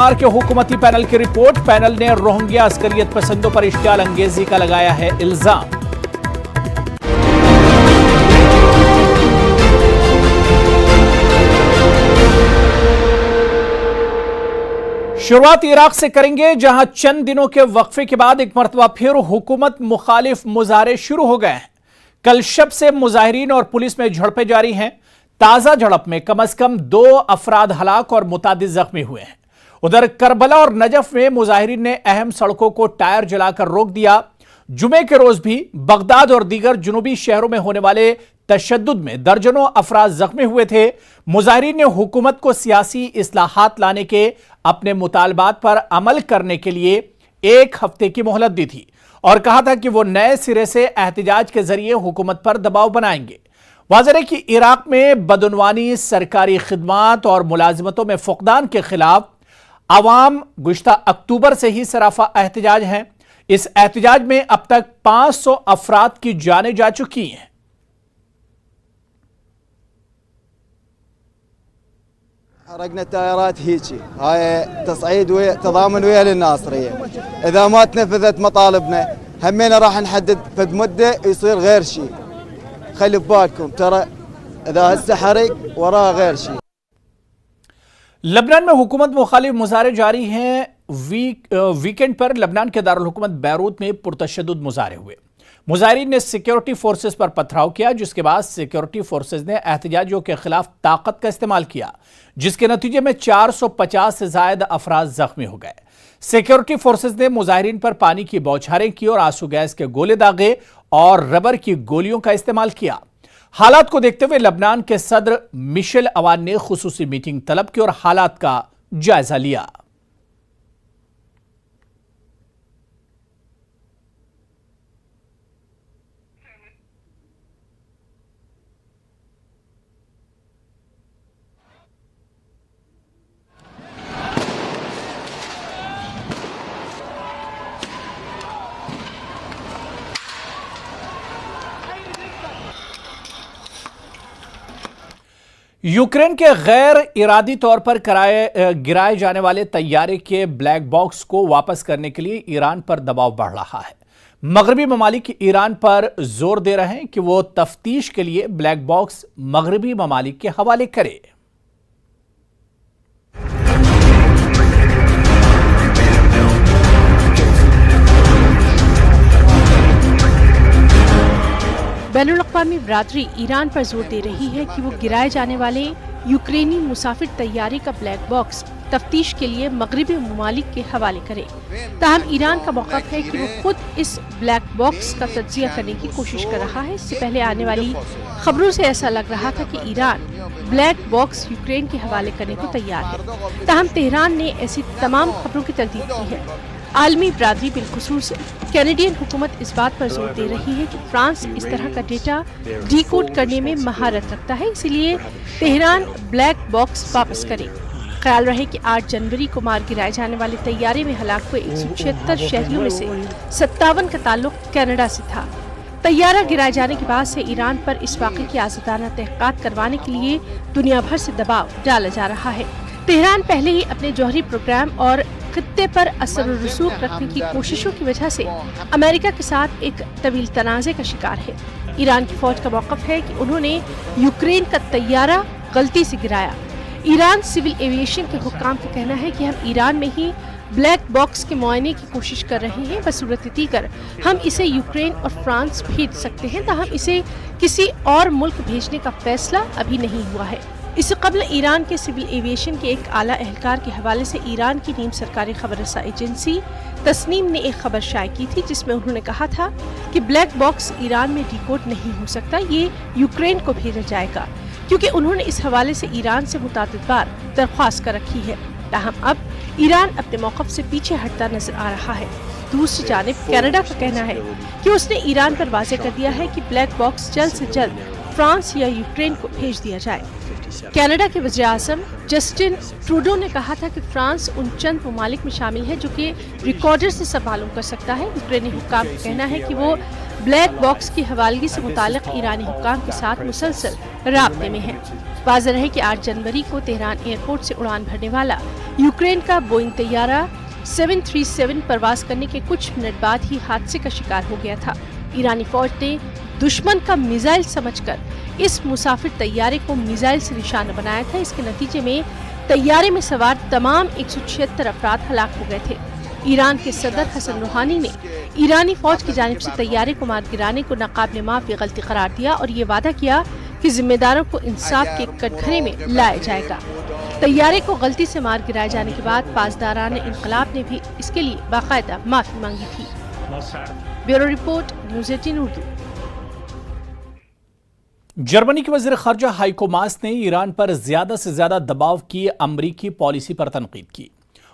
के हुकूमती पैनल की रिपोर्ट। पैनल ने रोहिंग्या अस्करियत पसंदों पर इश्तियाल अंगेजी का लगाया है इल्जाम। शुरुआत इराक से करेंगे, जहां चंद दिनों के वक्फे के बाद एक मरतबा फिर हुकूमत मुखालिफ मुजाहरे शुरू हो गए हैं। कल शब से मुजाहिरीन और पुलिस में झड़पें जारी हैं। ताजा झड़प में कम से कम 2 अफराद हलाक और मुतादिद जख्मी हुए हैं। उधर करबला और नजफ में मुजाहिरीन ने अहम सड़कों को टायर जलाकर रोक दिया। जुमे के रोज भी बगदाद और दीगर जुनूबी शहरों में होने वाले तशद्दुद में दर्जनों अफराद जख्मी हुए थे। मुजाहिरीन ने हुकूमत को सियासी इस्लाहात लाने के अपने मुतालबात पर अमल करने के लिए 1 हफ्ते की मोहलत दी थी और कहा था कि वो नए सिरे से एहतजाज के जरिए हुकूमत पर दबाव बनाएंगे। वाज़ेह है कि इराक में बदउनवानी, सरकारी खिदमात और मुलाजिमतों में फुकदान के खिलाफ आवाम गुज़िश्ता अक्टूबर से ही सराफा एहतजाज हैं। इस एहतजाज में अब तक 500 अफराद की जानें जा चुकी हैं। حرقنا التايرات هيجي، هاي تصعيد تضامن ويا للناصريه. اذا ما تنفذت مطالبنا همينا راح نحدد فد مده يصير غير شيء. خلي ببالكم ترى اذا هسه حرق وراه غير شيء. लबनान में हुकूमत मुखालिफ मुजाहरे जारी हैं। वीकेंड पर लबनान के दारुल हुकूमत बैरूत में पुरतशद्दुद मुजाहरे हुए। मुजाहिरीन ने सिक्योरिटी फोर्सेस पर पथराव किया, जिसके बाद सिक्योरिटी फोर्सेस ने एहतजाजियों के खिलाफ ताकत का इस्तेमाल किया, जिसके नतीजे में 450 से ज्यादा अफराद जख्मी हो गए। सिक्योरिटी फोर्सेस ने मुजाहिरीन पर पानी की बौछारें की और आंसू गैस के गोले दागे और रबर की गोलियों का इस्तेमाल किया। हालात को देखते हुए लबनान के सदर मिशेल अवान ने खुसूसी मीटिंग तलब की और हालात का जायजा लिया। यूक्रेन के गैर इरादी तौर पर गिराए जाने वाले तैयारे के ब्लैक बॉक्स को वापस करने के लिए ईरान पर दबाव बढ़ रहा है। मगरबी ममालिक ईरान पर जोर दे रहे हैं कि वो तफ्तीश के लिए ब्लैक बॉक्स मगरबी ममालिक के हवाले करे। बैनुल-अक़वामी बिरादरी ईरान पर जोर दे रही है कि वो गिराए जाने वाले यूक्रेनी मुसाफिर तैयारे का ब्लैक बॉक्स तफ्तीश के लिए मगरबी ममालिक के हवाले करे। ताहम ईरान का मौक़िफ़ है कि वो खुद इस ब्लैक बॉक्स का तज्ज़िया करने की कोशिश कर रहा है। इससे पहले आने वाली खबरों से ऐसा लग रहा था कि ईरान ब्लैक बॉक्स यूक्रेन के हवाले करने को तैयार है। ताहम तेहरान ने ऐसी तमाम खबरों की तरदीद की है। आलमी बिरादरी बिलखुसूस कैनेडियन हुकूमत इस बात पर जोर दे रही है कि फ्रांस इस तरह का डेटा डीकोड करने में महारत रखता है, इसलिए तेहरान ब्लैक बॉक्स वापस करे। ख्याल रहे कि 8 जनवरी को मार गिराए जाने वाले तैयारे में हलाक हुए 176 शहरियों में से 57 का ताल्लुक कनाडा से था। तैयारा गिराए जाने के बाद से ईरान पर इस वाक़े की आज़ादाना तहक़ीक़ात करवाने के लिए दुनिया भर से दबाव डाला जा रहा है। तेहरान पहले ही अपने जौहरी प्रोग्राम और खित्ते पर असर और रसूख रखने की कोशिशों की वजह से अमेरिका के साथ एक तवील तनाज़े का शिकार है। ईरान की फौज का मौक़िफ़ है कि उन्होंने यूक्रेन का तैयारा गलती से गिराया। ईरान सिविल एविएशन के हुक्काम का कहना है कि हम ईरान में ही ब्लैक बॉक्स के मुआयने की कोशिश कर रहे हैं। बसूरत दीगर हम इसे यूक्रेन और फ्रांस भेज सकते हैं, ताहम इसे किसी और मुल्क भेजने का फैसला अभी नहीं हुआ है। इससे कबल ईरान के सिविल एविएशन के एक आला एहलकार के हवाले से ईरान की नीम सरकारी खबर रसा एजेंसी तस्नीम ने एक खबर शाया की थी, जिसमें उन्होंने कहा था कि ब्लैक बॉक्स ईरान में डिकोड नहीं हो सकता, ये यूक्रेन को भेजा जाएगा, क्योंकि उन्होंने इस हवाले से ईरान से मुतादिद बार दरख्वास्त कर रखी है। ताहम अब ईरान अपने मौक़िफ़ से पीछे हटता नजर आ रहा है। दूसरी जानिब कनाडा का कहना है कि उसने ईरान पर वाज़ेह कर दिया है कि ब्लैक बॉक्स जल्द से जल्द फ्रांस या यूक्रेन को भेज दिया जाए। कनाडा के वज़ीर आज़म जस्टिन ट्रूडो ने कहा था कि फ्रांस उन चंद ममालिक में शामिल है जो कि रिकॉर्डर से सब मालूम कर सकता है। यूक्रेनी हुक्काम का कहना है कि वो ब्लैक बॉक्स की हवालगी से मुतालिक ईरानी हुक्काम के साथ मुसलसल राब्ते में है। वाज़ेह है कि 8 जनवरी को तेहरान एयरपोर्ट से उड़ान भरने वाला यूक्रेन का बोइंग तैयारा 737 परवाज करने के कुछ मिनट बाद ही हादसे का शिकार हो गया था। ईरानी फौज ने दुश्मन का मिसाइल समझकर इस मुसाफिर तैयारे को मिसाइल से निशाना बनाया था। इसके नतीजे में तैयारे में सवार तमाम 176 अफराद हलाक हो गए थे। ईरान के सदर हसन रूहानी ने ईरानी फौज की जानिब से तैयारे को मार गिराने को नाकाबिले माफ़ी गलती करार दिया और ये वादा किया कि जिम्मेदारों को इंसाफ के कटघरे में लाया जाएगा। तैयारे को गलती से मार गिराए जाने के बाद पासदारान इंकलाब ने भी इसके लिए बाकायदा माफी मांगी थी। Bureau report, news 18 Urdu. Germany के वज़ीर ख़ारजा हाइको मास ने ईरान पर ज्यादा से ज्यादा दबाव की अमरीकी पॉलिसी पर तनकीद की।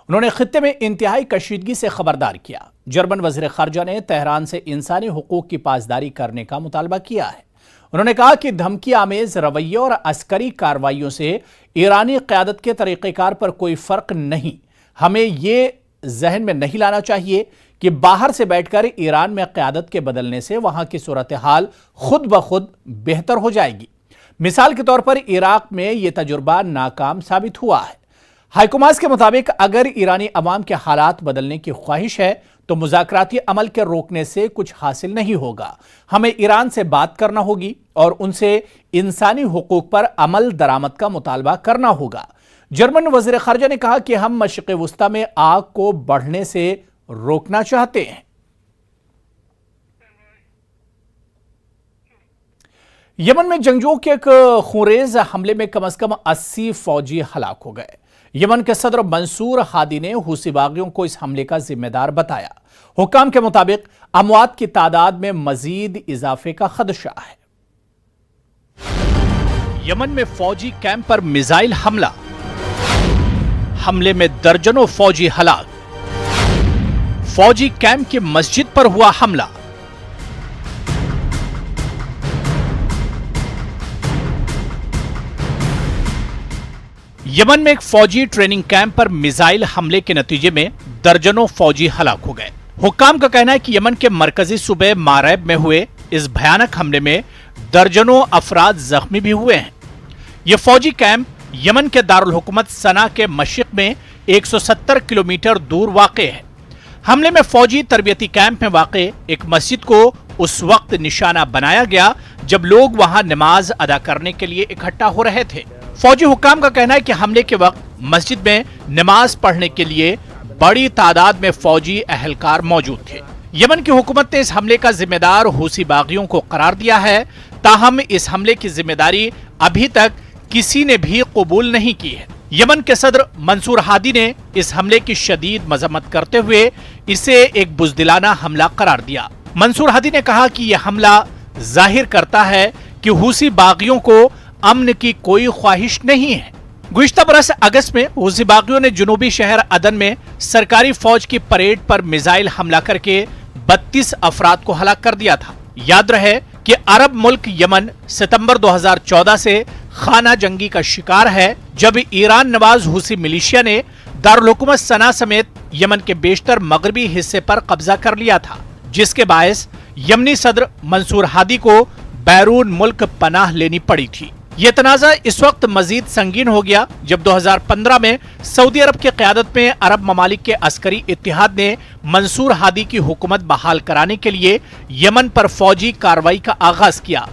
उन्होंने खित्ते में इंतहाई कशीदगी से खबरदार किया। जर्मन वज़ीर ख़ारजा ने तेहरान से इंसानी हुकूक की पासदारी करने का मुतालबा किया है। उन्होंने कहा कि धमकी आमेज रवैये और अस्करी कार्रवाइयों से ईरानी क़यादत के तरीक़ेकार पर कोई फ़र्क नहीं। हमें ये जहन में नहीं लाना चाहिए कि बाहर से बैठकर ईरान में क़यादत के बदलने से वहां की सूरत हाल खुद ब खुद बेहतर हो जाएगी। मिसाल के तौर पर इराक में यह तजुर्बा नाकाम साबित हुआ है। हाइकुमास के मुताबिक अगर ईरानी अवाम के हालात बदलने की ख्वाहिश है तो मुज़ाकराती अमल के रोकने से कुछ हासिल नहीं होगा। हमें ईरान से बात करना होगी और उनसे इंसानी हुकूक पर अमल दरामद का मुतालबा करना होगा। जर्मन वज़ीर ख़ारजा ने कहा कि हम मशरिक़ वुस्ता में आग को बढ़ने से रोकना चाहते हैं। यमन में जंगजुओं के एक खूंरेज हमले में कम से कम 80 फौजी हलाक हो गए। यमन के सदर मंसूर हादी ने हूसी बागियों को इस हमले का जिम्मेदार बताया। हुक्काम के मुताबिक अमवात की तादाद में मजीद इजाफे का खदशा है। यमन में फौजी कैंप पर मिसाइल हमला, हमले में दर्जनों फौजी हलाक। फौजी कैंप की मस्जिद पर हुआ हमला। यमन में एक फौजी ट्रेनिंग कैंप पर मिसाइल हमले के नतीजे में दर्जनों फौजी हलाक हो गए। हुक्काम का कहना है कि यमन के मरकजी सूबे मारैब में हुए इस भयानक हमले में दर्जनों अफराद जख्मी भी हुए हैं। यह फौजी कैंप यमन के दारुल हुकूमत सना के मशरिक में 170 किलोमीटर दूर वाक़ है। हमले में फौजी तरबियती कैंप में वाक़ एक मस्जिद को उस वक्त निशाना बनाया गया जब लोग वहां नमाज अदा करने के लिए इकट्ठा हो रहे थे। फौजी हुक्काम का कहना है कि हमले के वक्त मस्जिद में नमाज पढ़ने के लिए बड़ी तादाद में फौजी अहलकार मौजूद थे। यमन की हुकूमत ने इस हमले का जिम्मेदार हूसी बागियों को करार दिया है, ताहम इस हमले की जिम्मेदारी अभी तक किसी ने भी कबूल नहीं की है। यमन के सदर मंसूर हादी ने इस हमले की शदीद मजम्मत करते हुए इसे एक बुज़दिलाना हमला करार दिया। मंसूर हादी ने कहा कि यह हमला जाहिर करता है कि हूसी बागियों को अमन की कोई ख्वाहिश नहीं है। गुज़िश्ता बरस अगस्त में हूसी बागियों ने जुनूबी शहर अदन में सरकारी फौज की परेड पर मिसाइल हमला करके 32 अफराद को हलाक कर दिया था। याद रहे कि अरब मुल्क यमन सितंबर 2014 से खाना जंगी का शिकार है, जब ईरान नवाज हूसी मिलिशिया ने दारुल हुकूमत सना समेत यमन के बेशतर मगरबी हिस्से पर कब्जा कर लिया था, जिसके बायस यमनी सदर मंसूर हादी को बैरून मुल्क पनाह लेनी पड़ी थी। यह तनाज़ा इस वक्त मजीद संगीन हो गया जब 2015 में सऊदी अरब की क़यादत में अरब ममालिक के अस्करी इत्तिहाद ने मंसूर हादी की हुकूमत बहाल कराने के लिए यमन पर फौजी कार्रवाई का आगाज किया।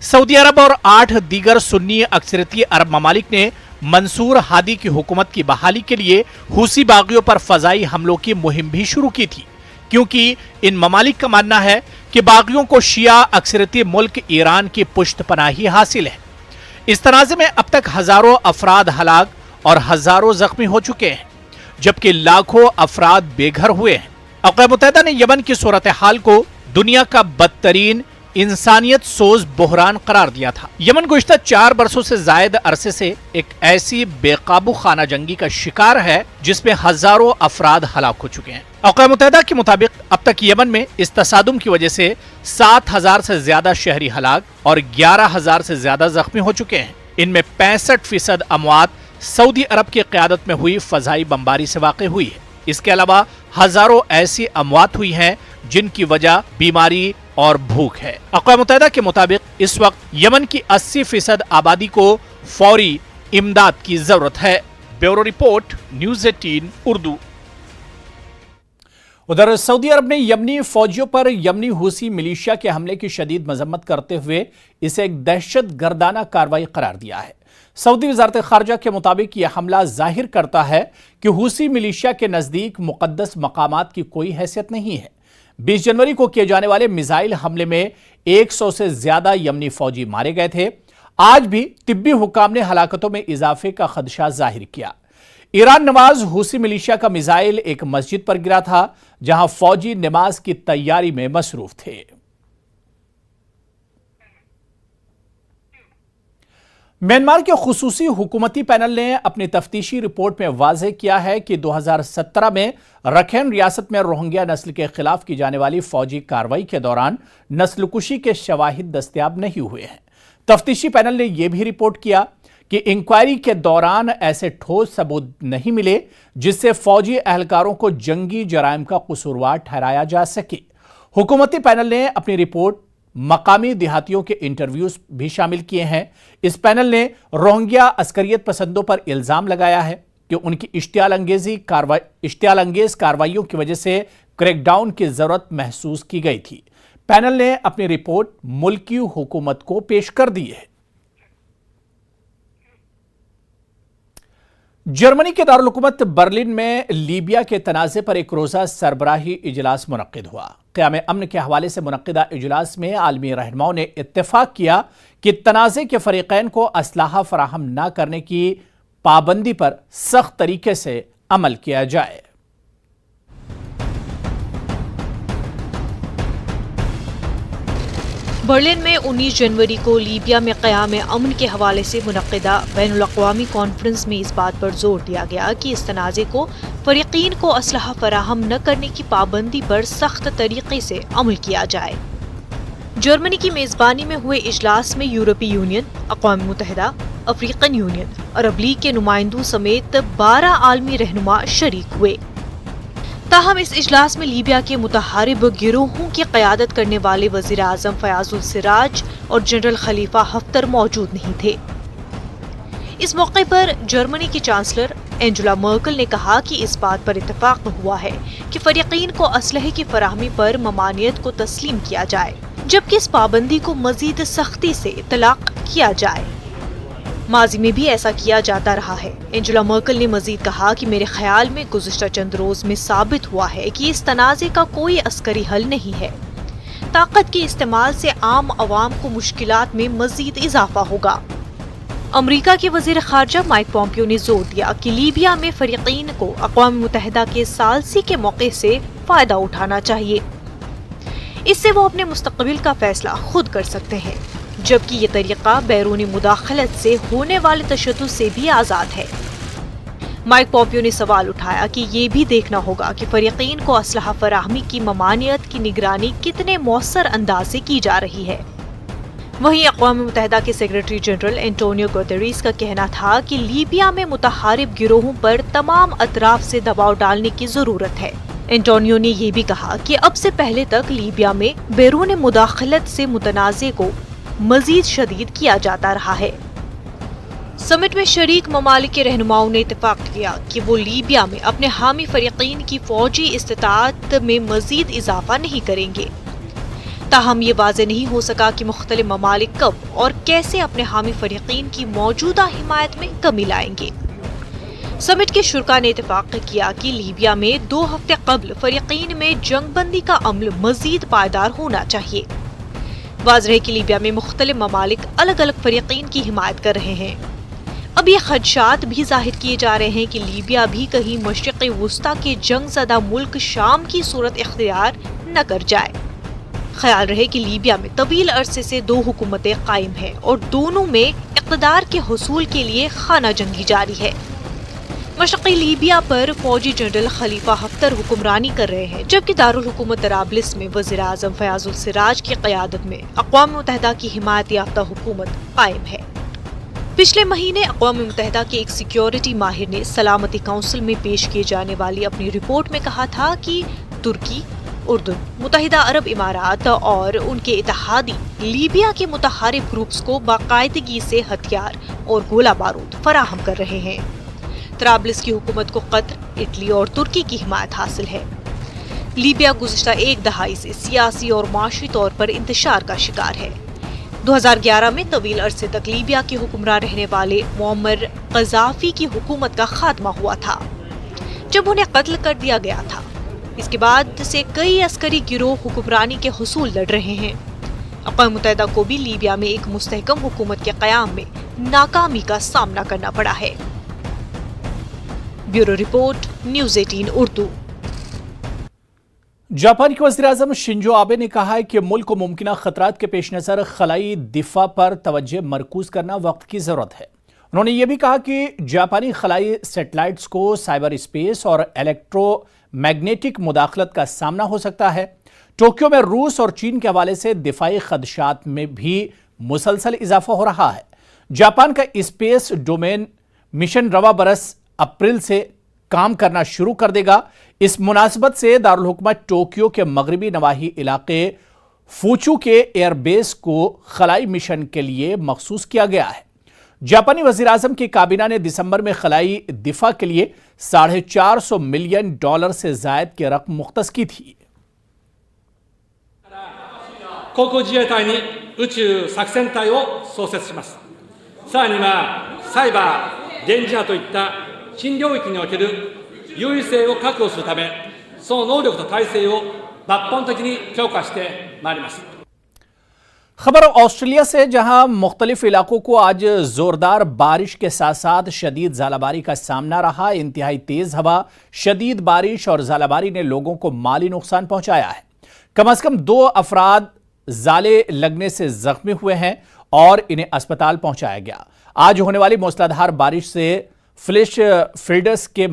सऊदी अरब और 8 दीगर सुन्नी अक्सरियती अरब ममालिक ने मंसूर हादी की हुकूमत की बहाली के लिए हूसी बागियों पर फजाई हमलों की मुहिम भी शुरू की थी, क्योंकि इन ममालिक का मानना है कि बागियों को शिया अक्सरियती मुल्क ईरान की पुश्त पनाही हासिल है। इस तनाज़े में अब तक हजारों अफराद हलाक और हजारों जख्मी हो चुके हैं, जबकि लाखों अफराद बेघर हुए हैं। अक़वाम मुत्तहिदा ने यमन की सूरत हाल को दुनिया का बदतरीन इंसानियत सोज बहरान करार दिया था। यमन गुज़िश्ता 4 बरसों से जायद अरसे से एक ऐसी बेकाबू खाना जंगी का शिकार है जिसमें हजारों अफराद हलाक हो चुके हैं। अक़वाम मुत्तहिदा के मुताबिक अब तक यमन में इस तसादुम की वजह से 7,000 से ज्यादा शहरी हलाक और 11,000 से ज्यादा जख्मी हो चुके हैं। इनमें 65% अमवात सऊदी अरब की क़यादत में हुई फजाई बमबारी से वाक़ हुई है। इसके अलावा हजारों ऐसी अमवात हुई हैं जिनकी वजह बीमारी और भूख है। अक़वाम मुत्तहिदा के मुताबिक इस वक्त यमन की 80% आबादी को फौरी इमदाद की जरूरत है। Bureau report, news 18 Urdu. उधर सऊदी अरब ने यमनी फौजियों पर यमनी हुसी मिलिशिया के हमले की शदीद मजम्मत करते हुए इसे एक दहशत गर्दाना कार्रवाई करार दिया है। सऊदी वजारत खारजा के मुताबिक यह हमला जाहिर करता है कि हुसी मिलिशिया के नज़दीक मुक़द्दस मकामात की कोई हैसियत नहीं है। 20 जनवरी को किए जाने वाले मिसाइल हमले में 100 से ज्यादा यमनी फौजी मारे गए थे। आज भी तिब्बी हुकाम ने हलाकतों में इजाफे का खदशा जाहिर किया। ईरान नवाज हुसी मिलिशिया का मिसाइल एक मस्जिद पर गिरा था, जहां फौजी नमाज की तैयारी में मसरूफ थे। म्यांमार के खुसूसी हुकूमती पैनल ने अपनी तफ्तीशी रिपोर्ट में वाज़ेह किया है कि 2017 में रखैन रियासत में रोहिंग्या नस्ल के खिलाफ की जाने वाली फौजी कार्रवाई के दौरान नस्लकुशी के शवाहिद दस्तयाब नहीं हुए हैं। तफ्तीशी पैनल ने यह भी रिपोर्ट किया कि इंक्वायरी के दौरान ऐसे ठोस सबूत नहीं मिले जिससे फौजी एहलकारों को जंगी जराइम का कसूरवार ठहराया जा सके। हुकूमती पैनल ने अपनी रिपोर्ट मकामी देहातियों के इंटरव्यूज भी शामिल किए हैं। इस पैनल ने रोहिंग्या अस्करियत पसंदों पर इल्जाम लगाया है कि उनकी इश्तियाल अंगेज कार्रवाइयों की वजह से क्रैकडाउन की जरूरत महसूस की गई थी। पैनल ने अपनी रिपोर्ट मुल्की हुकूमत को पेश कर दी है। जर्मनी के दारुल हुकूमत बर्लिन में लीबिया के तनाज़े पर एक रोज़ा सरबराही इजलास मुनक्किद हुआ। क़याम अमन के हवाले से मुनक्किदा इजलास में आलमी रहनुमाओं ने इत्तेफाक किया कि तनाज़े के फरीक़ैन को असलाहा फराहम न करने की पाबंदी पर सख्त तरीके से अमल किया जाए। बर्लिन में 19 जनवरी को लीबिया में क़याम अमन के हवाले से मुनक्किदा बैनुल-अक़वामी कॉन्फ्रेंस में इस बात पर जोर दिया गया कि इस तनाज़े को फ़रीक़ीन को असलहा फराहम न करने की पाबंदी पर सख्त तरीके से अमल किया जाए। जर्मनी की मेज़बानी में हुए इजलास में यूरोपीय यूनियन, अक़वाम मुत्तहिदा, अफ्रीकन यूनियन, अरब लीग के नुमाइंदों समेत 12 आलमी रहनुमा शरीक हुए। ताहम इस इजलास में लीबिया के मुतहारिब गिरोहों की क़यादत करने वाले वज़ीर आज़म फ़याज़ुल सिराज और जनरल खलीफा हफ्तर मौजूद नहीं थे। इस मौके पर जर्मनी की चांसलर एंजेला मर्केल ने कहा कि इस बात पर इत्तेफाक हुआ है कि फ़रीक़ीन को असलहे की फराहमी पर ममानियत को तस्लीम किया जाए, जबकि इस पाबंदी को मज़ीद सख्ती से इतलाक़ किया जाए। माजी में भी ऐसा किया जाता रहा है। एंजेला मर्केल ने मजीद कहा कि मेरे ख्याल में गुज़िश्ता चंद रोज में साबित हुआ है कि इस तनाज़े का कोई अस्करी हल नहीं है। ताकत के इस्तेमाल से आम अवाम को मुश्किलात में मजीद इजाफा होगा। अमरीका के वज़ीर ख़ारजा माइक पॉम्पियो ने जोर दिया कि लीबिया में फ़रीक़ीन को अक़वाम मुत्तहिदा के सालसी के मौके से फ़ायदा उठाना चाहिए। इससे वो अपने मुस्तक़बिल का फैसला खुद कर सकते हैं, जबकि ये तरीका बैरूनी मुदाखलत से होने वाले तशद्दुद से भी आज़ाद है। माइक पॉम्पियो ने सवाल उठाया कि ये भी देखना होगा कि फ़रीक़ीन को असलहा फराहमी की ममानियत की निगरानी कितने मौसर अंदाज से की जा रही है। वहीं अक़वाम मुत्तहिदा के सेक्रेटरी जनरल एंटोनियो गुतेरेस का कहना था कि लीबिया में मुतहारिब गिरोहों पर तमाम अतराफ से दबाव डालने की ज़रूरत है। एंटोनियो ने यह भी कहा कि अब से पहले तक लीबिया में बैरून मुदाखलत से मुतनाज़े को मजीद शदीद किया जाता रहा है। समिट में शरीक ममालिक के रहनुमाओं ने इत्तेफाक किया कि वो लीबिया में अपने हामी फरीक़ीन की फौजी इस्तिताअत में मजीद इजाफा नहीं करेंगे। ताहम ये वाज़ेह नहीं हो सका कि मुख्तलिफ ममालिक कब और कैसे अपने हामी फरीक़ीन की मौजूदा हिमायत में कमी लाएंगे। समिट के शुरा ने इत्तेफाक किया कि लीबिया में 2 हफ्ते कबल फरीक़ीन में जंगबंदी का अमल मजीद पायदार होना चाहिए। वाज़ेह है कि लीबिया में मुख्तलिफ ममालिक अलग अलग फरीक़ीन की हिमायत कर रहे हैं। अब ये खदशात भी जाहिर किए जा रहे हैं कि लीबिया भी कहीं मशरिक़ वुस्ता के जंगज़दा मुल्क शाम की सूरत इख्तियार न कर जाए। ख्याल रहे कि लीबिया में तवील अरसे से 2 हुकूमतें कायम हैं और दोनों में इक़्तिदार के हुसूल के लिए खाना जंगी जारी है। मशरिक़ी लीबिया पर फौजी जनरल खलीफा हफ्तर हुक्मरानी कर रहे हैं, जबकि दारुल हुकूमत तराबलिस में वज़ीर आज़म फ़याज़ुल सिराज की क़यादत में अक़वाम मुत्तहिदा की हिमायत याफ्ता हुकूमत कायम है। पिछले महीने अक़वाम मुत्तहिदा के एक सिक्योरिटी माहिर ने सलामती काउंसिल में पेश किए जाने वाली अपनी रिपोर्ट में कहा था कि तुर्की, उर्दून, मुत्तहिदा अरब इमारात और उनके इत्तेहादी लीबिया के मुतहारिब ग्रुप्स को बाकायदगी से हथियार और गोला बारूद फराहम कर रहे हैं, طرابلس کی حکومت کو قطر، اٹلی اور ترکی کی حمایت حاصل ہے۔ لیبیا گزشتہ ایک دہائی سے سیاسی اور معاشی طور پر انتشار کا شکار ہے۔ 2011 میں طویل عرصے تک لیبیا کے حکمراں رہنے والے معمر قذافی کی حکومت کا خاتمہ ہوا تھا، جب انہیں قتل کر دیا گیا تھا۔ اس کے بعد سے کئی عسکری گروہ حکمرانی کے حصول لڑ رہے ہیں۔ اقوام متحدہ کو بھی لیبیا میں ایک مستحکم حکومت کے قیام میں ناکامی کا سامنا کرنا پڑا ہے۔ Bureau report, news 18 Urdu. Japan کے وزیر اعظم شنزو آبے نے کہا ہے کہ ملک کو ممکنہ خطرات کے پیش نظر خلائی دفاع پر توجہ مرکوز کرنا وقت کی ضرورت ہے۔ انہوں نے یہ بھی کہا کہ جاپانی خلائی سیٹلائٹس کو سائبر اسپیس اور الیکٹرو میگنیٹک مداخلت کا سامنا ہو سکتا ہے۔ ٹوکیو میں روس اور چین کے حوالے سے دفاعی خدشات میں بھی مسلسل اضافہ ہو رہا ہے۔ جاپان کا اسپیس ڈومین مشن رواں برس اپریل سے کام کرنا شروع کر دے گا۔ اس مناسبت سے دارالحکومت ٹوکیو کے مغربی نواحی علاقے فوچو کے ایئر بیس کو خلائی مشن کے لیے مخصوص کیا گیا ہے۔ جاپانی وزیر اعظم کی کابینہ نے دسمبر میں خلائی دفاع کے لیے $450 ملین سے زائد کی رقم مختص کی تھی۔ 航空自衛隊に宇宙作戦隊を創設します。さらにはサイバー、電磁波といった新領域における優位性を確保するため、その能力と体制を抜本的に強化してまいります。خبر آسٹریلیا سے، جہاں مختلف علاقوں کو آج زوردار بارش کے ساتھ ساتھ شدید ژالہ باری کا سامنا رہا۔ انتہائی تیز ہوا، شدید بارش اور ژالہ باری نے لوگوں کو مالی نقصان پہنچایا ہے۔ کم از کم 2 افراد ژالے لگنے سے زخمی ہوئے ہیں اور انہیں اسپتال پہنچایا گیا۔ آج ہونے والی موسلادھار بارش سے فلیش فیلڈز کے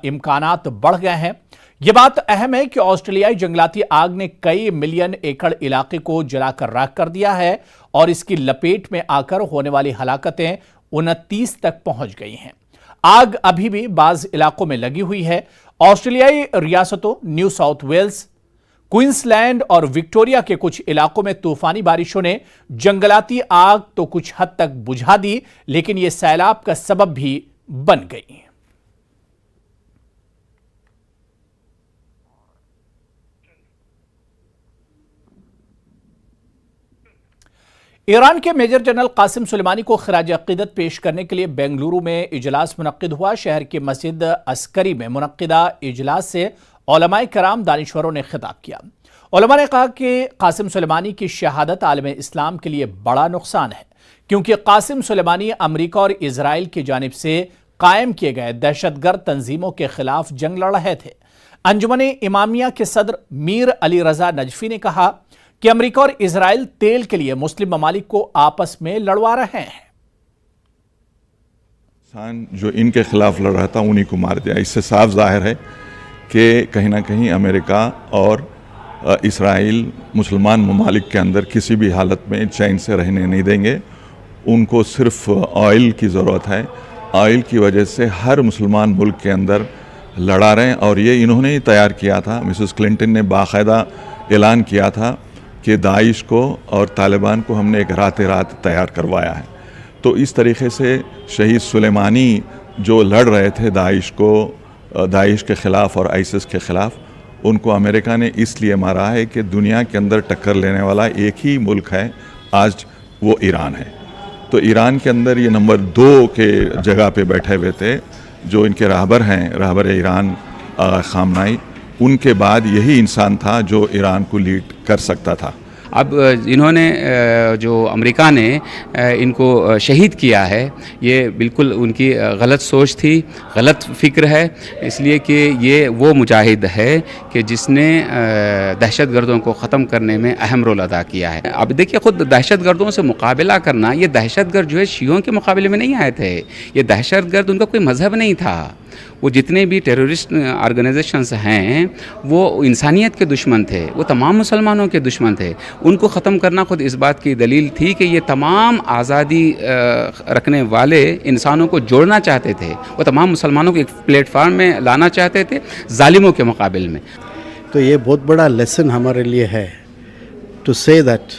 امکانات بڑھ گئے ہیں۔ یہ بات اہم ہے کہ آسٹریلیائی جنگلاتی آگ نے کئی ملین ایکڑ علاقے کو جلا کر راکھ کر دیا ہے اور اس کی لپیٹ میں آ کر ہونے والی ہلاکتیں 29 تک پہنچ گئی ہیں۔ آگ ابھی بھی بعض علاقوں میں لگی ہوئی ہے۔ آسٹریلیائی ریاستوں New South Wales, Queensland اور وکٹوریا کے کچھ علاقوں میں طوفانی بارشوں نے جنگلاتی آگ تو کچھ حد تک بجھا دی، لیکن یہ سیلاب کا سبب بھی بن گئی۔ ایران کے میجر جنرل قاسم سلیمانی کو خراج عقیدت پیش کرنے کے لیے بنگلورو میں اجلاس منعقد ہوا۔ شہر کی مسجد عسکری میں منعقدہ اجلاس سے علماء کرام، دانشوروں نے خطاب کیا۔ علماء نے کہا کہ قاسم سلیمانی کی شہادت عالم اسلام کے لیے بڑا نقصان ہے، کیونکہ قاسم سلیمانی امریکہ اور اسرائیل کی جانب سے قائم کیے گئے دہشت گرد تنظیموں کے خلاف جنگ لڑ رہے تھے۔ انجمن امامیہ کے صدر میر علی رضا نجفی نے کہا کہ امریکہ اور اسرائیل تیل کے لیے مسلم ممالک کو آپس میں لڑوا رہے ہیں۔ جو ان کے خلاف لڑ رہا تھا انہی کو مار دیا۔ اس سے صاف ظاہر ہے کہ کہیں نہ کہیں امریکہ اور اسرائیل مسلمان ممالک کے اندر کسی بھی حالت میں چین سے رہنے نہیں دیں گے۔ ان کو صرف آئل کی ضرورت ہے۔ آئل کی وجہ سے ہر مسلمان ملک کے اندر لڑا رہے ہیں، اور یہ انہوں نے ہی تیار کیا تھا۔ مسز کلنٹن نے باقاعدہ اعلان کیا تھا کہ داعش کو اور طالبان کو ہم نے ایک رات تیار کروایا ہے۔ تو اس طریقے سے شہید سلیمانی جو لڑ رہے تھے داعش کے خلاف اور آئسس کے خلاف، ان کو امریکہ نے اس لیے مارا ہے کہ دنیا کے اندر ٹکر لینے والا ایک ہی ملک ہے آج، وہ ایران ہے۔ تو ایران کے اندر یہ نمبر 2 کے جگہ پہ بیٹھے ہوئے تھے، جو ان کے راہبر ہیں، راہبر ایران خامنائی، ان کے بعد یہی انسان تھا جو ایران کو لیڈ کر سکتا تھا۔ اب انہوں نے جو امریکہ نے ان کو شہید کیا ہے، یہ بالکل ان کی غلط سوچ تھی، غلط فکر ہے، اس لیے کہ یہ وہ مجاہد ہے کہ جس نے دہشت گردوں کو ختم کرنے میں اہم رول ادا کیا ہے۔ اب دیکھیے، خود دہشت گردوں سے مقابلہ کرنا، یہ دہشت گرد جو ہے شیعوں کے مقابلے میں نہیں آئے تھے، یہ دہشت گرد ان کا کوئی مذہب نہیں تھا۔ وہ جتنے بھی ٹیرورسٹ آرگنائزیشنز ہیں وہ انسانیت کے دشمن تھے، وہ تمام مسلمانوں کے دشمن تھے۔ ان کو ختم کرنا خود اس بات کی دلیل تھی کہ یہ تمام آزادی رکھنے والے انسانوں کو جوڑنا چاہتے تھے، وہ تمام مسلمانوں کو ایک پلیٹ فارم میں لانا چاہتے تھے ظالموں کے مقابل میں۔ تو یہ بہت بڑا لیسن ہمارے لیے ہے to say that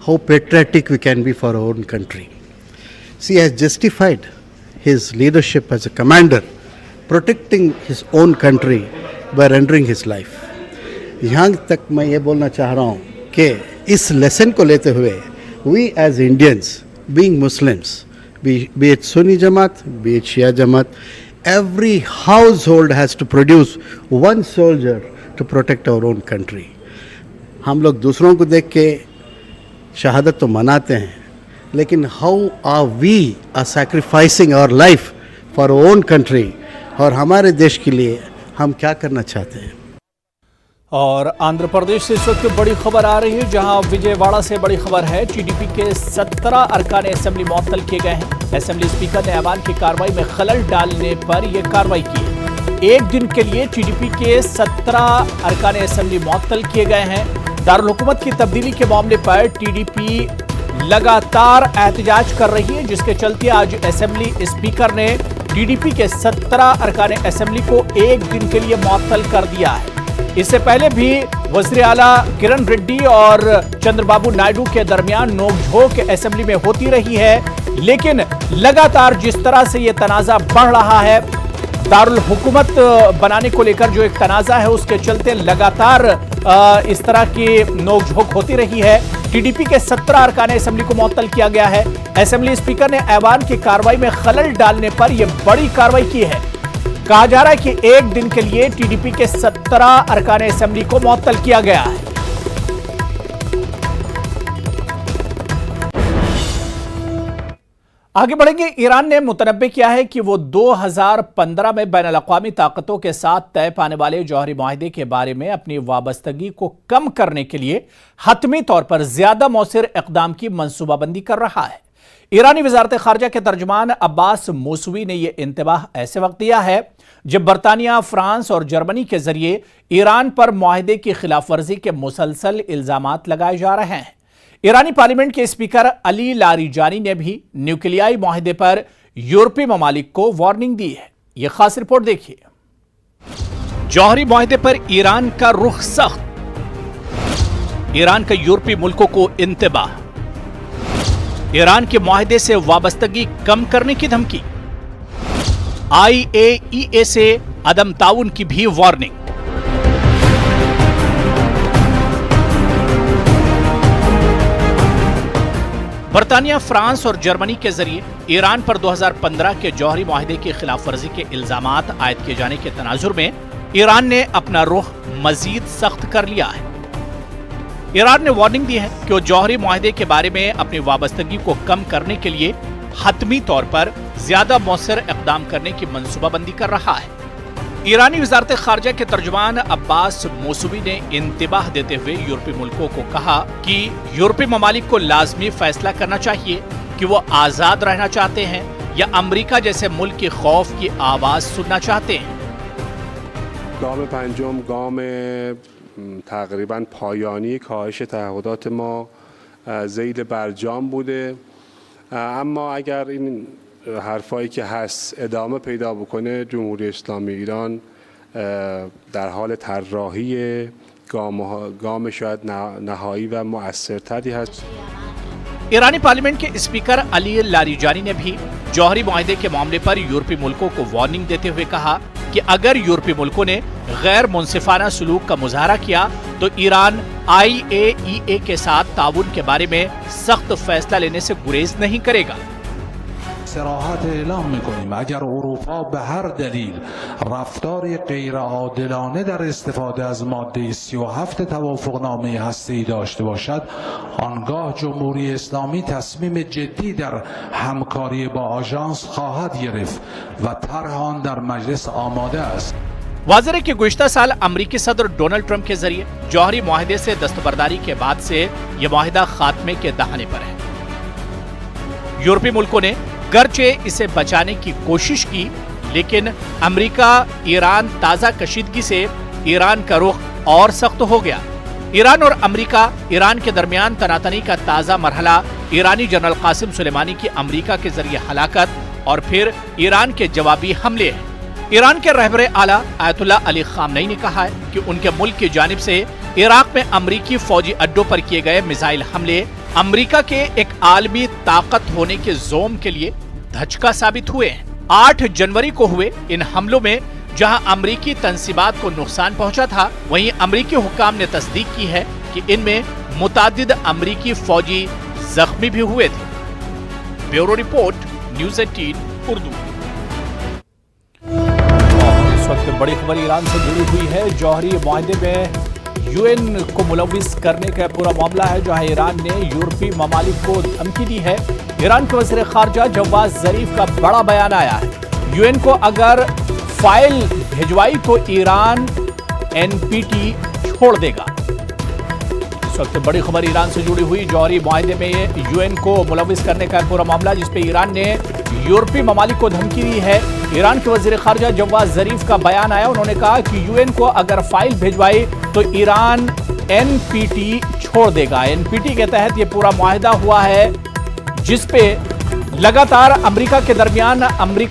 how patriotic we can be for our own country. She has justified his leadership as a commander, protecting his own country by rendering his life. यहाँ तक मैं ये बोलना चाह रहा हूँ कि इस लेसन को लेते हुए we as Indians, being Muslims, be it Sunni Jamaat, be it Shia Jamaat, every household has to produce one soldier to protect our own country. हम लोग दूसरों को देख के शहादत तो मनाते हैं, लेकिन how are we sacrificing our life for our own country, और हमारे देश के लिए हम क्या करना चाहते हैं. और आंध्र प्रदेश से इस वक्त बड़ी खबर आ रही है, जहां विजयवाड़ा से बड़ी खबर है। टीडीपी के 17 अरकान असेंबली मुअत्तल किए गए हैं। असेंबली स्पीकर ने ऐवान की कार्रवाई में खलल डालने पर यह कार्रवाई की है। एक दिन के लिए टीडीपी के 17 अरकान असेंबली मुअत्तल किए गए हैं। दारुल हुकूमत की तब्दीली के मामले पर टीडीपी लगातार एहतजाज कर रही है, जिसके चलते आज असेंबली स्पीकर ने टीडीपी के 17 अरकान असेंबली को एक दिन के लिए मुअत्तल कर दिया है। इससे पहले भी वज़ीर आला किरण रेड्डी और चंद्रबाबू नायडू के दरमियान नोकझोंक असेंबली में होती रही है, लेकिन लगातार जिस तरह से ये तनाज़ा बढ़ रहा है, दारुल हुकूमत बनाने को लेकर जो एक तनाज़ा है, उसके चलते लगातार इस तरह की नोकझोंक होती रही है। टीडीपी के 17 अरकान असेंबली को मुअत्तल किया गया है। असेंबली स्पीकर ने ऐवान की कार्रवाई में खलल डालने पर यह बड़ी कार्रवाई की है। कहा जा रहा है कि एक दिन के लिए टीडीपी के 17 अरकान असेंबली को मुअत्तल किया गया है। आगे बढ़ेंगे। ईरान ने मुतनब्बे किया है कि वो 2015 में बैनुल अक़वामी ताकतों के साथ तय पाने वाले जौहरी मुआहदे के बारे में अपनी वाबस्तगी को कम करने के लिए हतमी तौर पर ज्यादा मौसर इक़दाम की मंसूबाबंदी कर रहा है। ईरानी वज़ारत ख़ारजा के तर्जुमान अब्बास मौसूवी ने यह इंतबाह ऐसे वक्त दिया है जब बरतानिया, फ्रांस और जर्मनी के जरिए ईरान पर मुआहदे की खिलाफ वर्जी के मुसलसल इल्जामात लगाए जा रहे हैं। ईरानी पार्लियामेंट के स्पीकर अली लारीजानी ने भी न्यूक्लियाई मुआहदे पर यूरोपीय ममालिक को वार्निंग दी है। यह खास रिपोर्ट देखिए। जौहरी मुआहदे पर ईरान का रुख सख्त। ईरान का यूरोपीय मुल्कों को इंतबाह। ईरान के मुआहदे से वाबस्तगी कम करने की धमकी। IAEA से अदम ताउन की भी वार्निंग। बरतानिया, फ्रांस और जर्मनी के जरिए ईरान पर 2015 के जौहरी मुआहदे की खिलाफ वर्जी के इल्जामात आयद किए जाने के तनाजुर में ईरान ने अपना रुख मजीद सख्त कर लिया है। ईरान ने वार्निंग दी है कि वो जौहरी मुआहदे के बारे में अपनी वाबस्तगी को कम करने के लिए हतमी तौर पर ज्यादा मौसर इक़दाम करने की मंसूबाबंदी कर रहा है। ईरानी वज़ारत ख़ारजा के तर्जुमान अब्बास मौसूवी ने इंतबाह देते हुए यूरोपीय मुल्कों को कहा कि यूरोपीय ममालिक को लाजमी फैसला करना चाहिए कि वो आज़ाद रहना चाहते हैं या अमरीका जैसे मुल्क के खौफ की आवाज़ सुनना चाहते हैं। गाम पंजम गाम तقریبا پایانی کاهش تعهدات ما ذیل برجام بوده، اما اگر این حرفایی که هست ادامه پیدا بکنه، جمهوری اسلامی ایران در حال طراحی گام شاید نهایی و مؤثرتری هست. ईरानी पार्लियामेंट के स्पीकर अली लारीजानी ने भी जौहरी मुआहदे के मामले पर यूरोपीय मुल्कों को वार्निंग देते हुए कहा कि अगर यूरोपीय मुल्कों ने गैर मुनसिफाना सलूक का मुजाहरा किया तो ईरान IAEA के साथ ताउन के बारे में सख्त फैसला लेने से गुरेज नहीं करेगा। صراحت اعلام میکنیم اگر اروپا به هر دلیل رفتاری غیر عادلانه در استفاده از ماده 37 توافقنامه هسته‌ای داشته باشد، آنگاه جمهوری اسلامی تصمیم جدی در همکاری با آژانس خواهد گرفت و طرح آن در مجلس آماده است. वाज़ेह है कि गुज़िश्ता साल अमरीकी सदर डोनाल्ड ट्रंप के जरिए जौहरी मुआहदे से दस्तबरदारी के बाद से यह मुआहदा खात्मे के दहाने पर है। यूरोपीय मुल्कों ने गर्चे इसे बचाने की कोशिश की, लेकिन अमेरिका ईरान ताज़ा कशीदगी से ईरान का रुख और सख्त हो गया। ईरान और अमेरिका ईरान के दरमियान तनातनी का ताज़ा मरहला ईरानी जनरल कासिम सुलेमानी की अमेरिका के जरिए हलाकत और फिर ईरान के जवाबी हमले हैं। ईरान के रहबरे आला आयतुल्लाह अली खामनई ने कहा है कि उनके मुल्क की जानिब से इराक में अमरीकी फौजी अड्डों पर किए गए मिसाइल हमले अमरीका के एक आलमी ताकत होने के जोम के लिए धचका साबित हुए हैं। 8 जनवरी को हुए इन हमलों में जहां अमरीकी तंसीबात को नुकसान पहुंचा था, वहीं अमरीकी हुक्काम ने तस्दीक की है कि इनमें मुतादिद अमरीकी फौजी जख्मी भी हुए थे। Bureau report, news 18 Urdu. और इस वक्त बड़ी खबर ईरान से जुड़ी हुई है। जौहरी मुआहदे में यूएन को मुलविस करने का पूरा मामला है, जहां ईरान ने यूरोपीय ममालिक को धमकी दी है। ईरान के वज़ीर ख़ारजा जवाद ज़रीफ का बड़ा बयान आया है। यूएन को अगर फाइल भिजवाई तो ईरान एनपीटी छोड़ देगा। इस वक्त बड़ी खबर ईरान से जुड़ी हुई। जौहरी मुआहदे में यूएन को मुलविस करने का पूरा मामला, जिसपे ईरान ने यूरोपीय ममालिक को धमकी दी है। ईरान के वज़ीर ख़ारजा जवाद ज़रीफ का बयान आया। उन्होंने कहा कि यूएन को अगर फाइल भिजवाई तो ईरान एनपीटी छोड़ देगा। एनपीटी के तहत ये पूरा मुआहदा हुआ है, जिसपे लगातार अमेरिका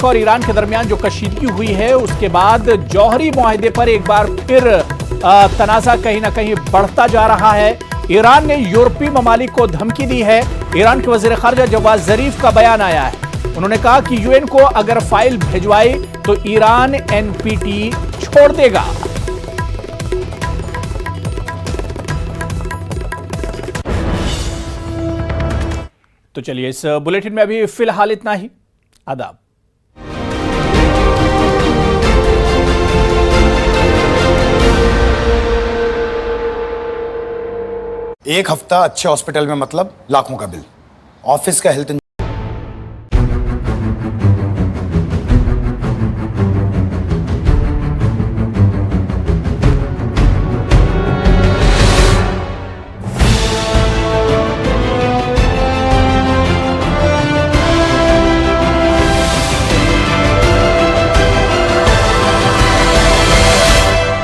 और ईरान के दरमियान जो कशीदगी हुई है, उसके बाद जौहरी मुआहदे पर एक बार फिर तनाज़ा कहीं ना कहीं बढ़ता जा रहा है। ईरान ने यूरोपीय ममालिक को धमकी दी है। ईरान के वज़ीर ख़ारजा जवाद ज़रीफ का बयान आया है। उन्होंने कहा कि यूएन को अगर फाइल भिजवाई तो ईरान एनपीटी छोड़ देगा। तो चलिए, इस बुलेटिन में अभी फिलहाल इतना ही। आदाब। एक हफ्ता अच्छे हॉस्पिटल में मतलब लाखों का बिल। ऑफिस का हेल्थ